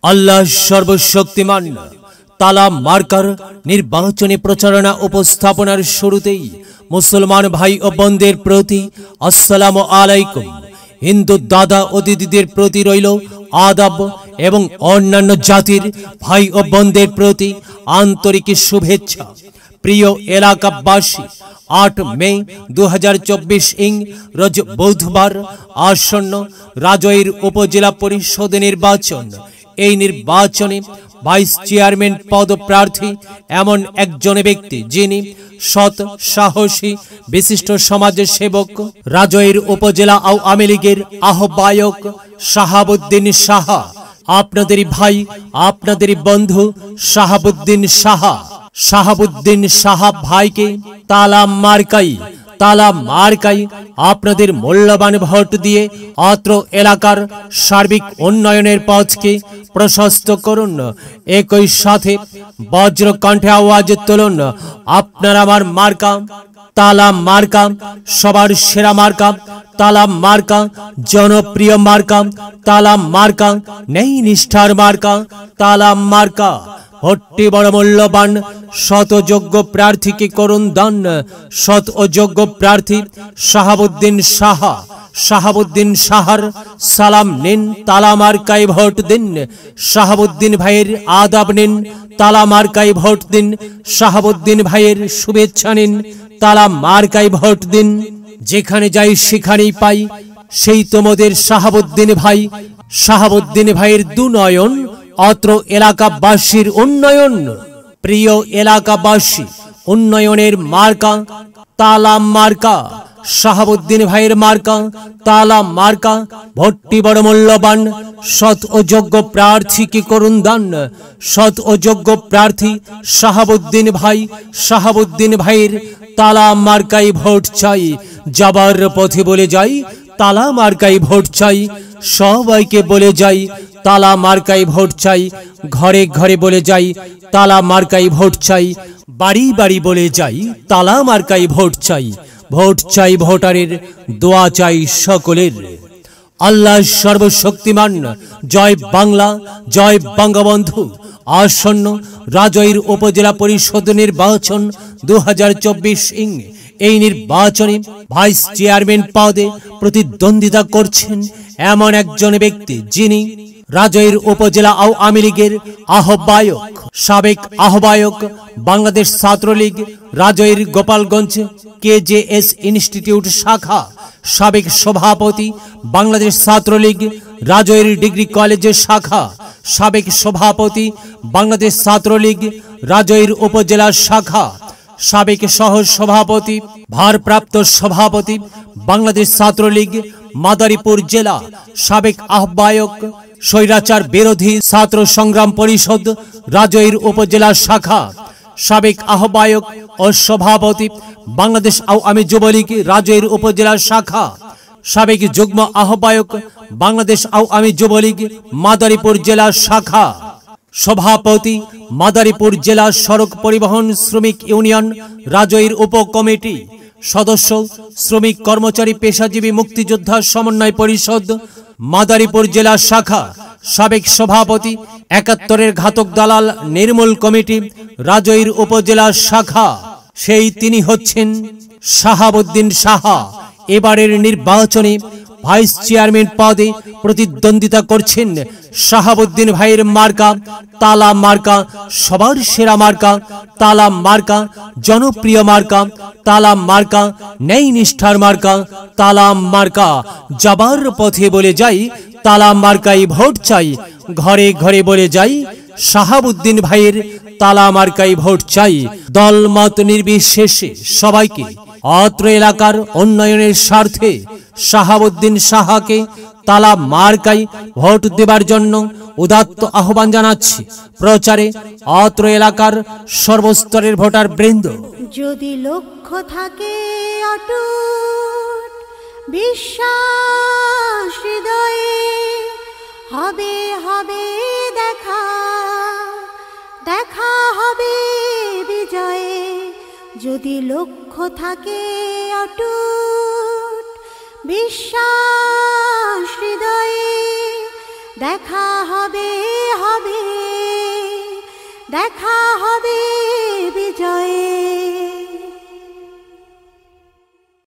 আল্লাহ সর্বশক্তিমান তালা মার্কার নির্বাচনী প্রচারণা উপস্থাপনার শুরুতেই মুসলমান ভাই ও বোনদের প্রতি আসসালামু আলাইকুম। হিন্দু দাদা ও দিদিদের প্রতি রইল আদাব এবং অন্যান্য জাতির ভাই ও বোনদের প্রতি আন্তরিক শুভেচ্ছা। প্রিয় এলাকাবাসী, 8 মে 2024 রোজ বুধবার আসন্ন রাজৈর উপজেলা পরিষদ নির্বাচন। এই নির্বাচনে ভাইস চেয়ারম্যান পদপ্রার্থী এমন একজন ব্যক্তি যিনি সৎ, সাহসী, বিশিষ্ট সমাজসেবক, রাজৈর উপজেলা আওয়ামী লীগের আহ্বায়ক শাহাবুদ্দিন সাহা। আপনাদেরই ভাই, আপনাদেরই বন্ধু শাহাবুদ্দিন সাহা। শাহাবুদ্দিন সাহা ভাইকে তালা মার্কাই আপনাদের মূল্যবান ভোট দিয়ে অত্র এলাকার সার্বিক উন্নয়নের পথকে প্রশস্ত করুন। একই সাথে বজ্র কণ্ঠে আওয়াজ তুলুন, আপনার আমার মার্কা তালা মার্কা, সবার সেরা মার্কা তালা মার্কা, জনপ্রিয় মার্কা তালা মার্কা, নেই নিষ্ঠার মার্কা তালা মার্কা। ভোটটি বড় মূল্যবান, সৎ ও যোগ্য প্রার্থীকে করুন দান। সৎ ও যোগ্য প্রার্থী শাহাবুদ্দিন সাহা। শাহাবুদ্দিন সাহার সালাম নিন, তালা মার্কায় ভোট দিন। শাহাবুদ্দিন ভাইয়ের আদাব নিন, তালা মার্কায় ভোট দিন। শাহাবুদ্দিন ভাইয়ের শুভেচ্ছা নিন, তালা মার্কায় ভোট দিন। যেখানে যাই সেখানেই পাই সেই তোমাদের শাহাবুদ্দিন ভাই। শাহাবুদ্দিন ভাইয়ের দুনয়ন, অত্র এলাকাবাসীর উন্নয়ন। প্রিয় এলাকাবাসী, উন্নয়নের মার্কা তালা মার্কা। শাহাবুদ্দিন ভাইয়ের মার্কা তালা মার্কা। ভোটটি বড় মূল্যবান, সৎ ও যোগ্য প্রার্থীকে করুন দান। সৎ ও যোগ্য প্রার্থী শাহাবুদ্দিন ভাই। শাহাবুদ্দিন ভাইয়ের তালা মার্কাই ভোট চাই। যাবার পথে বলে যাই তালা মার্কাই ভোট চাই। সবাইকে বলে যাই তালা মার্কাই ভোট চাই। ঘরে ঘরে বলে যাই তালা মার্কাই ভোট চাই। বাড়ি বাড়ি বলে যাই তালা মার্কাই ভোট চাই। ভোট চাই ভোটারের, দোয়া চাই সকলের। আল্লাহ সর্বশক্তিমান। জয় বাংলা, জয় বঙ্গবন্ধু। আসন্ন রাজৈর উপজেলা পরিষদ নির্বাচন 2024 এই নির্বাচনে ভাইস চেয়ারম্যান পদে প্রতিদ্বন্দ্বিতা করছেন এমন একজন ব্যক্তি যিনি রাজৈর উপজেলা আওয়ামী লীগের আহ্বায়ক, সাবেক আহ্বায়ক বাংলাদেশ ছাত্রলীগ রাজৈর গোপালগঞ্জ KJS ইনস্টিটিউট শাখা, সাবেক সভাপতি বাংলাদেশ ছাত্রলীগ রাজৈর ডিগ্রি কলেজের শাখা, সাবেক সভাপতি বাংলাদেশ ছাত্রলীগ রাজৈর উপজেলা শাখা, সাবেক সহ সভাপতি ভারপ্রাপ্ত সভাপতি বাংলাদেশ ছাত্রলীগ মাদারীপুর জেলা, সাবেক আহ্বায়ক স্বৈরাচার বিরোধী ছাত্র সংগ্রাম পরিষদ রাজৈর উপজেলা শাখা, সাবেক আহ্বায়ক ও সভাপতি বাংলাদেশ আওয়ামী যুবলীগ রাজৈর উপজেলা শাখা, সাবেক যুগ্ম আহ্বায়ক বাংলাদেশ আওয়ামী যুবলীগ মাদারীপুর জেলা শাখা, সভাপতি মাদারীপুর জেলা সড়ক পরিবহন শ্রমিক ইউনিয়ন রাজৈর উপকমিটি, সদস্য শ্রমিক কর্মচারী পেশাজীবী মুক্তিযোদ্ধা সমন্বয় পরিষদ মাদারীপুর জেলা শাখা, সাবেক সভাপতি 71-এর ঘাতক দালাল নির্মূল কমিটি রাজৈর উপজেলা শাখা। সেই তিনি হচ্ছেন শাহাবুদ্দিন সাহা। এবারের নির্বাচনে ভাইস চেয়ারম্যান পদে প্রতিদ্বন্দ্বিতা করছেন শাহাবুদ্দিন ভাইয়ের মার্কা তালা মার্কা, সবার সেরা মার্কা তালা মার্কা, জনপ্রিয় মার্কা তালা মার্কা, ন্যায় নিষ্ঠার মার্কা তালা মার্কা। যাবার পথে বলে যাই তালা মার্কাই ভোট চাই। ঘরে ঘরে বলে যাই শাহাবুদ্দিন ভাইয়ের তালা মার্কাই ভোট চাই। দল মত নির্বিশেষে সবাইকে অত্র এলাকার উন্নয়নের স্বার্থে শাহাবুদ্দিন সাহাকে তালা মার্কাই ভোট দেবার জন্য উদাত্ত আহ্বান জানাচ্ছি। প্রচারে অত্র এলাকার সর্বস্তরের ভোটার বৃন্দ। যদি লক্ষ্য থাকে অটুট বিশ্বাস হৃদয়ে, হবে হবে দেখা, দেখা হবে বিজয়ে। যদি লক্ষ্য থাকে অটুট বিশ্বাস হৃদয়ে, দেখা হবে হবে দেখা হবে